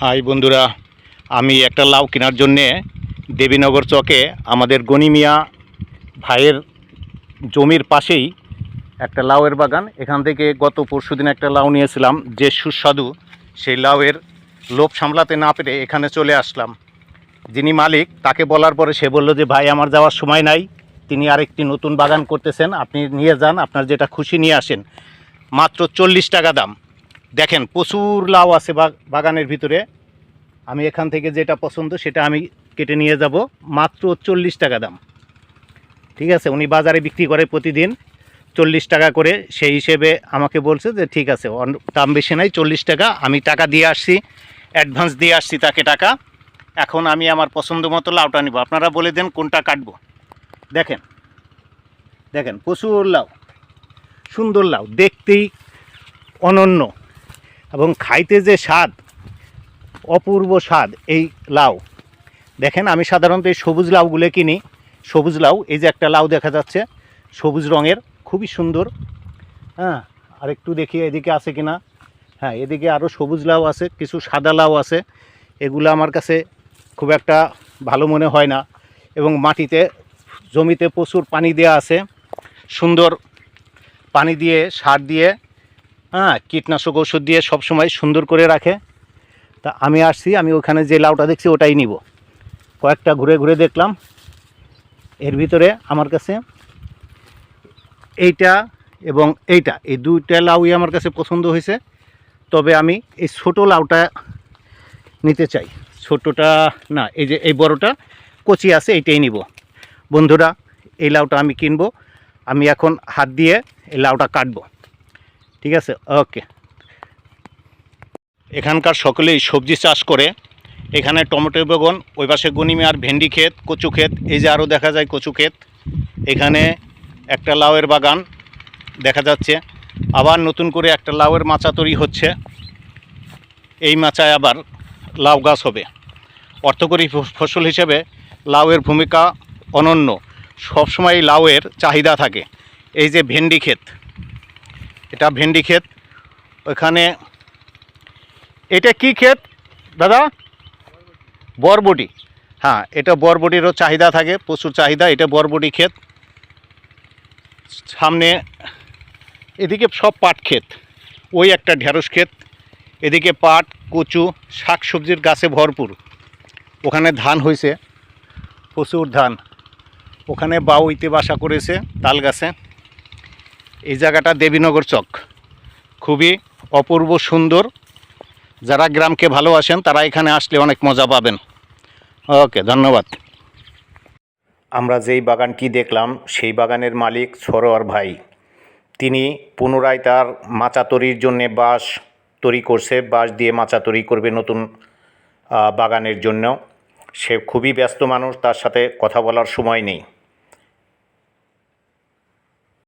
High বন্ধুরা, আমি একটা লাউ কেনার জন্যে দেবীনগর চকে আমাদের গনি মিয়া ভাইয়ের জমির পাশেই একটা লাউয়ের বাগান। এখান থেকে গত পরশুদিন একটা লাউ নিয়েছিলাম, যে সুস্বাদু। সেই লাউয়ের লোভ সামলাতে না পেরে এখানে চলে আসলাম। যিনি মালিক, তাকে বলার পরে সে বলল যে ভাই, আমার যাওয়ার সময় নাই, তিনি আরেকটি নতুন বাগান করতেছেন, আপনি নিয়ে যান, আপনার যেটা খুশি নিয়ে আসেন। মাত্র 40 টাকা দাম। দেখেন, প্রচুর লাউ আছে বাগানের ভিতরে। আমি এখান থেকে যেটা পছন্দ সেটা আমি কেটে নিয়ে যাব। মাত্র 40 টাকা দাম। ঠিক আছে, উনি বাজারে বিক্রি করে প্রতিদিন 40 টাকা করে। সেই হিসেবে আমাকে বলছে যে ঠিক আছে, দাম বেশি নাই, 40 টাকা। আমি টাকা দিয়ে আসছি, অ্যাডভান্স দিয়ে আসছি তাকে টাকা। এখন আমি আমার পছন্দ মতো লাউটা নিব। আপনারা বলে দেন কোনটা কাটবো। দেখেন দেখেন, প্রচুর লাউ, সুন্দর লাউ, দেখতেই অনন্য এবং খাইতে যে স্বাদ, অপূর্ব স্বাদ এই লাউ। দেখেন, আমি সাধারণত এই সবুজ লাউগুলো কিনি। সবুজ লাউ, এই যে একটা লাউ দেখা যাচ্ছে সবুজ রঙের, খুবই সুন্দর। হ্যাঁ, আর একটু দেখি এদিকে আছে কিনা। হ্যাঁ, এদিকে আরও সবুজ লাউ আছে, কিছু সাদা লাউ আছে। এগুলো আমার কাছে খুব একটা ভালো মনে হয় না। এবং মাটিতে, জমিতে প্রচুর পানি দেওয়া আছে, সুন্দর পানি দিয়ে, সার দিয়ে, হ্যাঁ, কীটনাশক ওষুধ দিয়ে সবসময় সুন্দর করে রাখে। তা আমি আসছি, আমি ওখানে যে লাউটা দেখছি ওটাই নিব। কয়েকটা ঘুরে ঘুরে দেখলাম, এর ভিতরে আমার কাছে এইটা এবং এইটা, এই দুইটা লাউই আমার কাছে পছন্দ হয়েছে। তবে আমি এই ছোটো লাউটা নিতে চাই। ছোটোটা না, এই যে এই বড়টা কচি আছে, এইটাই নিব। বন্ধুরা, এই লাউটা আমি কিনবো। আমি এখন হাত দিয়ে এই লাউটা কাটবো। ঠিক আছে, ওকে। এখানকার সকলেই সবজি চাষ করে। এখানে টমেটো, বেগুন, ওই পাশে গনিমি আর ভেন্ডি ক্ষেত, কচু ক্ষেত, এই যে আরও দেখা যায় কচু ক্ষেত। এখানে একটা লাউয়ের বাগান দেখা যাচ্ছে। আবার নতুন করে একটা লাউয়ের মাচা তৈরি হচ্ছে। এই মাচায় আবার লাউ গাছ হবে। অর্থকরী ফসল হিসেবে লাউয়ের ভূমিকা অনন্য। সবসময় লাউয়ের চাহিদা থাকে। এই যে ভেন্ডি ক্ষেত, এটা ভেন্ডি ক্ষেত। ওখানে এটা কি ক্ষেত দাদা? বরবটি। হ্যাঁ, এটা বরবটিরও চাহিদা থাকে, প্রচুর চাহিদা। এটা বরবটি ক্ষেত। সামনে এদিকে সব পাট ক্ষেত, ওই একটা ঢেঁড়স ক্ষেত। এদিকে পাট, কচু, শাক সবজির গাছে ভরপুর। ওখানে ধান হয়েছে, প্রচুর ধান। ওখানে বাউইতে বাসা করেছে তাল গাছে। এই জায়গাটা দেবীনগর চক, খুবই অপূর্ব সুন্দর। যারা গ্রামকে ভালোবাসেন তারা এখানে আসলে অনেক মজা পাবেন। ওকে, ধন্যবাদ। আমরা যেই বাগানটি দেখলাম সেই বাগানের মালিক সরোয়ার ভাই। তিনি পুনরায় তার মাচা তৈরির জন্যে বাঁশ তৈরি করছে, বাঁশ দিয়ে মাচা তৈরি করবে নতুন বাগানের জন্য। সে খুবই ব্যস্ত মানুষ, তার সাথে কথা বলার সময় নেই।